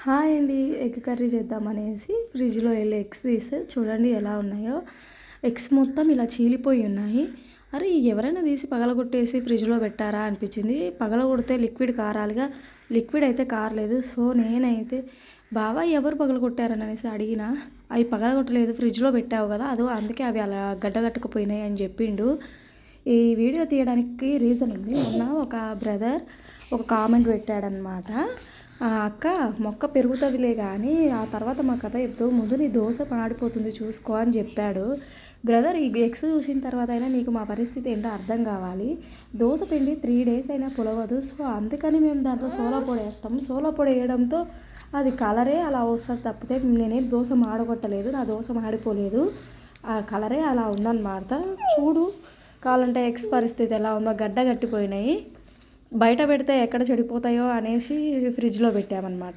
Hi అండి. Egg curry చేద్దామనేసి ఫ్రిడ్జ్‌లో ఎళ్ళి ఎగ్స్ తీస్తే చూడండి ఎలా ఉన్నాయో. ఎగ్స్ మొత్తం ఇలా చీలిపోయి ఉన్నాయి. అరే! ఎవరైనా తీసి పగలగొట్టేసి ఫ్రిడ్జ్‌లో పెట్టారా అనిపించింది. పగలగొడితే లిక్విడ్ కారాలిగా, లిక్విడ్ అయితే కారలేదు. సో, నేనైతే బావ ఎవరు పగలగొట్టారననేసి అడిగినా, అవి పగలగొట్టలేదు ఫ్రిడ్జ్‌లో పెట్టావు కదా! అదో అందుకే అవి అలా గడ్డగట్టుకుపోయినాయి అని చెప్పిండు. ఈ వీడియో తీయడానికి రీజన్ ఉంది. మొన్న ఒక బ్రదర్ ఒక కామెంట్ పెట్టాడనమాట. అక్క మొక్క పెరుగుతుందిలే కానీ ఆ తర్వాత మా కథ చెప్తావు, ముందు నీ దోశ మాడిపోతుంది చూసుకో అని చెప్పాడు. బ్రదర్, ఈ ఎగ్స్ చూసిన తర్వాత అయినా నీకు మా పరిస్థితి ఏంటో అర్థం కావాలి. దోశ పిండి 3 days అయినా పులవదు. సో అందుకని మేము దాంట్లో సోలా పొడి వేస్తాం. సోలా పొడి వేయడంతో అది కలరే అలా వస్తుంది తప్పితే నేనేం దోశ మాడగొట్టలేదు, నా దోశ మాడిపోలేదు. ఆ కలరే అలా ఉందన్నమాట. చూడు కావాలంటే ఎగ్స్ పరిస్థితి ఎలా ఉందో, గడ్డ కట్టిపోయినాయి. బయట పెడితే ఎక్కడ చెడిపోతాయో అనేసి ఫ్రిడ్జ్‌లో పెట్టామన్నమాట.